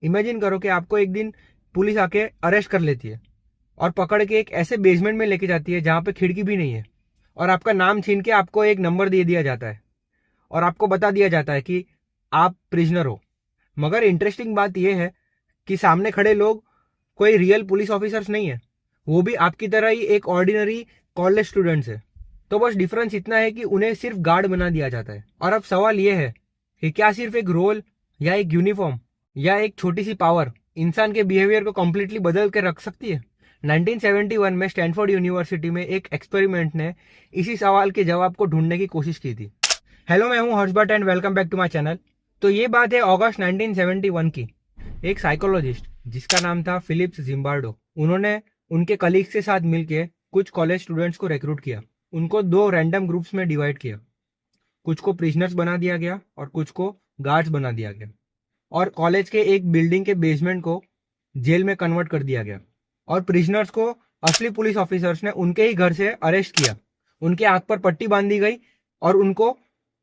Imagine करो कि आपको एक दिन पुलिस आके अरेस्ट कर लेती है और पकड़ के एक ऐसे बेसमेंट में लेके जाती है जहां पे खिड़की भी नहीं है, और आपका नाम छीन के आपको एक नंबर दे दिया जाता है और आपको बता दिया जाता है कि आप प्रिजनर हो। मगर इंटरेस्टिंग बात यह है कि सामने खड़े लोग कोई रियल पुलिस ऑफिसर्स नहीं है, वो भी आपकी तरह ही एक ऑर्डिनरी कॉलेज स्टूडेंट्स है। तो बस डिफरेंस इतना है कि उन्हें सिर्फ गार्ड बना दिया जाता है। और अब सवाल यह है कि क्या सिर्फ एक रोल या एक यूनिफॉर्म या एक छोटी सी पावर इंसान के बिहेवियर को कंप्लीटली बदल के रख सकती है? 1971 में स्टैनफोर्ड यूनिवर्सिटी में एक एक्सपेरिमेंट ने इसी सवाल के जवाब को ढूंढने की कोशिश की थी। हेलो, मैं हूं Harsh Bhatt and welcome back to my channel. तो ये बात है अगस्त 1971 की। एक साइकोलॉजिस्ट जिसका नाम था फिलिप्स जिम्बार्डो, उन्होंने उनके कलीग्स के साथ मिलकर कुछ कॉलेज स्टूडेंट्स को रिक्रूट किया। उनको दो रैंडम ग्रुप्स में डिवाइड किया। कुछ को प्रिजनर्स बना दिया गया और कुछ को गार्ड्स बना दिया गया, और कॉलेज के एक बिल्डिंग के बेसमेंट को जेल में कन्वर्ट कर दिया गया। और प्रिजनर्स को असली पुलिस ऑफिसर्स ने उनके ही घर से अरेस्ट किया, उनके आंख पर पट्टी बांधी गई और उनको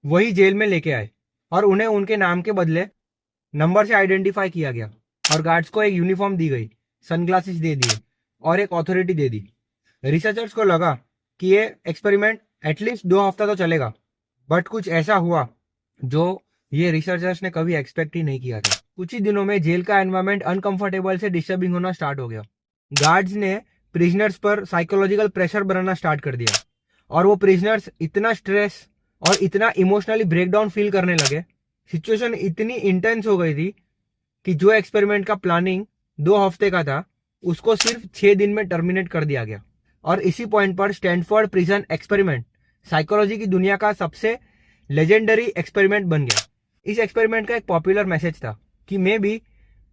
वही जेल में लेके आए, और उन्हें उनके नाम के बदले नंबर से आइडेंटिफाई किया गया। और गार्ड्स को एक यूनिफॉर्म दी गई, सनग्लासेस दे दिए और एक अथॉरिटी दे दी। रिसर्चर्स को लगा कि ये एक्सपेरिमेंट एटलीस्ट 2 हफ्ता तो चलेगा, बट कुछ ऐसा हुआ जो ये रिसर्चर्स ने कभी एक्सपेक्ट ही नहीं किया था। कुछ ही दिनों में जेल का एनवायरनमेंट अनकंफर्टेबल से डिस्टर्बिंग होना स्टार्ट हो गया। गार्ड्स ने प्रिजनर्स पर साइकोलॉजिकल प्रेशर बनाना स्टार्ट कर दिया, और वो प्रिजनर्स इतना स्ट्रेस और इतना इमोशनली ब्रेकडाउन फील करने लगे। सिचुएशन इतनी इंटेंस हो गई थी कि जो एक्सपेरिमेंट का प्लानिंग 2 हफ्ते का था, उसको सिर्फ 6 दिन में टर्मिनेट कर दिया गया। और इसी पॉइंट पर स्टैनफोर्ड प्रिजन एक्सपेरिमेंट साइकोलॉजी की दुनिया का सबसे लेजेंडरी एक्सपेरिमेंट बन गया। इस एक्सपेरिमेंट का एक पॉपुलर मैसेज था कि maybe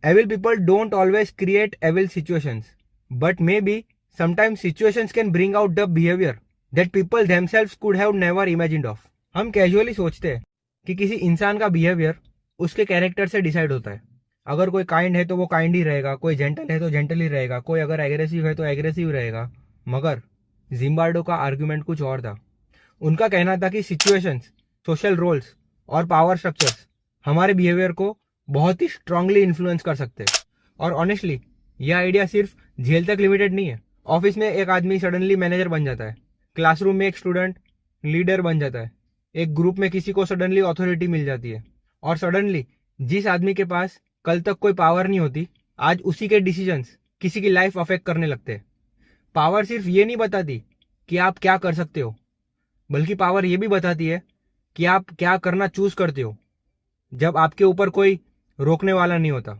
evil people don't always create evil situations, but maybe sometimes situations can bring out the behaviour that people themselves could have never imagined of. हम casually सोचते हैं कि किसी इंसान का बिहेवियर उसके कैरेक्टर से डिसाइड होता है। अगर कोई काइंड है तो वो काइंड ही रहेगा, कोई जेंटल है तो जेंटल ही रहेगा, कोई अगर एग्रेसिव है तो एग्रेसिव रहेगा। मगर जिम्बार्डो का आर्गुमेंट कुछ और था। उनका कहना था कि सिचुएशंस, सोशल रोल्स और पावर स्ट्रक्चर्स हमारे बिहेवियर को बहुत ही स्ट्रांगली इन्फ्लुएंस कर सकते हैं। और ऑनेस्टली यह आइडिया सिर्फ जेल तक लिमिटेड नहीं है। ऑफिस में एक आदमी सडनली मैनेजर बन जाता है, क्लासरूम में एक स्टूडेंट लीडर बन जाता है, एक ग्रुप में किसी को सडनली अथॉरिटी मिल जाती है, और सडनली जिस आदमी के पास कल तक कोई पावर नहीं होती, आज उसी के डिसीजंस किसी की लाइफ अफेक्ट करने लगते हैं। पावर सिर्फ ये नहीं बताती कि आप क्या कर सकते हो, बल्कि पावर ये भी बताती है कि आप क्या करना चूज करते हो जब आपके ऊपर कोई रोकने वाला नहीं होता।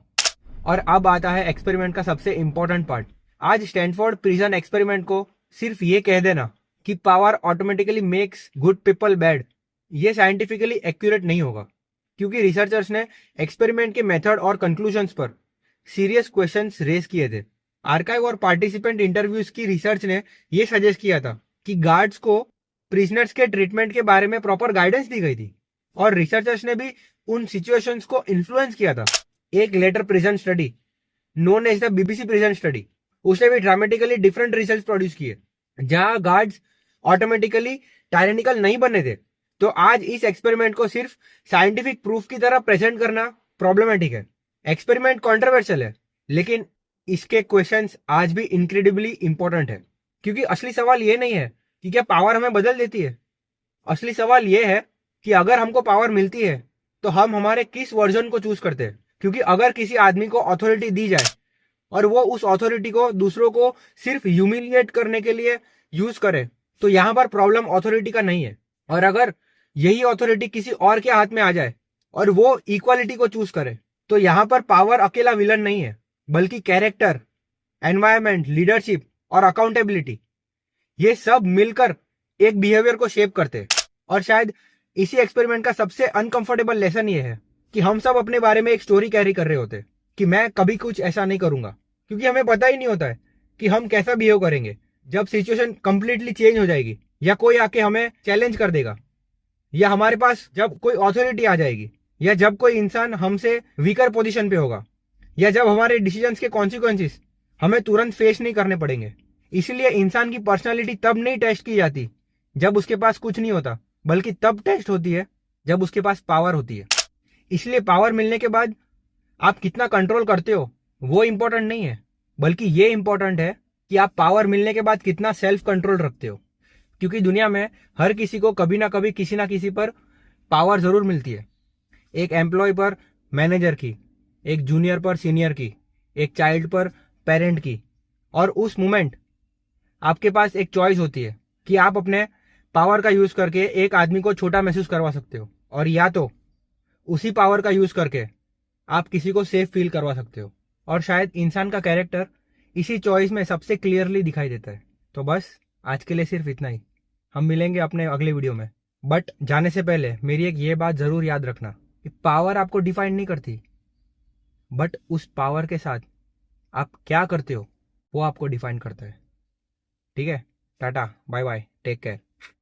और अब आता है एक्सपेरिमेंट का सबसे इंपॉर्टेंट पार्ट। आज स्टैनफोर्ड प्रिजन एक्सपेरिमेंट को सिर्फ ये कह देना कि power automatically makes good people bad, ये साइंटिफिकली एक्यूरेट नहीं होगा, क्योंकि रिसर्चर्स ने एक्सपेरिमेंट के मेथड और कंक्लूजन्स पर सीरियस क्वेश्चंस रेज किए थे। आर्काइव और पार्टिसिपेंट इंटरव्यूज की रिसर्च ने यह सजेस्ट किया था कि गार्ड्स को प्रिजनर्स के ट्रीटमेंट के बारे में प्रॉपर गाइडेंस दी गई थी, और रिसर्चर्स ने भी उन सिचुएशंस को इन्फ्लुएंस किया था। एक later prison study known as the BBC prison study, उसने भी ड्रामेटिकली डिफरेंट रिजल्ट प्रोड्यूस किए, जहां गार्ड्स ऑटोमेटिकली टायरेनिकल नहीं बने थे। तो आज इस एक्सपेरिमेंट को सिर्फ साइंटिफिक प्रूफ की तरह प्रेजेंट करना प्रॉब्लमेटिक है। एक्सपेरिमेंट कॉन्ट्रोवर्शियल है, लेकिन इसके क्वेश्चंस आज भी इनक्रेडिबली इंपॉर्टेंट है, क्योंकि असली सवाल ये नहीं है कि क्या पावर हमें बदल देती है। असली सवाल ये है कि अगर हमको पावर मिलती है तो हम हमारे किस वर्जन को चूज करते हैं। क्योंकि अगर किसी आदमी को अथॉरिटी दी जाए और वो उस अथॉरिटी को दूसरों को सिर्फ ह्यूमिलिएट करने के लिए यूज करे, तो यहां पर प्रॉब्लम अथॉरिटी का नहीं है। और अगर यही अथॉरिटी किसी और के हाथ में आ जाए और वो इक्वालिटी को चूज करे, तो यहां पर पावर अकेला विलन नहीं है, बल्कि कैरेक्टर, एनवायरमेंट, लीडरशिप और अकाउंटेबिलिटी, ये सब मिलकर एक बिहेवियर को शेप करते हैं। और शायद इसी एक्सपेरिमेंट का सबसे अनकंफर्टेबल लेसन ये है कि हम सब अपने बारे में एक स्टोरी कैरी कर रहे होते हैं कि मैं कभी कुछ ऐसा नहीं करूंगा, क्योंकि हमें पता ही नहीं होता है कि हम कैसा बिहेव करेंगे जब सिचुएशन कंप्लीटली चेंज हो जाएगी, या कोई आके हमें चैलेंज कर देगा, या हमारे पास जब कोई अथॉरिटी आ जाएगी, या जब कोई इंसान हमसे वीकर पोजीशन पे होगा, या जब हमारे डिसीजंस के कॉन्सिक्वेंसेस हमें तुरंत फेस नहीं करने पड़ेंगे। इसलिए इंसान की पर्सनालिटी तब नहीं टेस्ट की जाती जब उसके पास कुछ नहीं होता, बल्कि तब टेस्ट होती है जब उसके पास पावर होती है। इसलिए पावर मिलने के बाद आप कितना कंट्रोल करते हो वो इंपॉर्टेंट नहीं है, बल्कि ये इंपॉर्टेंट है कि आप पावर मिलने के बाद कितना सेल्फ कंट्रोल रखते हो। क्योंकि दुनिया में हर किसी को कभी ना कभी किसी ना किसी पर पावर जरूर मिलती है। एक एम्प्लॉय पर मैनेजर की, एक जूनियर पर सीनियर की, एक चाइल्ड पर पेरेंट की। और उस मोमेंट आपके पास एक चॉइस होती है कि आप अपने पावर का यूज करके एक आदमी को छोटा महसूस करवा सकते हो, और या तो उसी पावर का यूज करके आप किसी को सेफ फील करवा सकते हो। और शायद इंसान का कैरेक्टर इसी चॉइस में सबसे क्लियरली दिखाई देता है। तो बस आज के लिए सिर्फ इतना ही। हम मिलेंगे अपने अगले वीडियो में। बट जाने से पहले मेरी एक ये बात जरूर याद रखना कि पावर आपको डिफाइन नहीं करती, बट उस पावर के साथ आप क्या करते हो वो आपको डिफाइन करता है। ठीक है, tata bye bye, take care.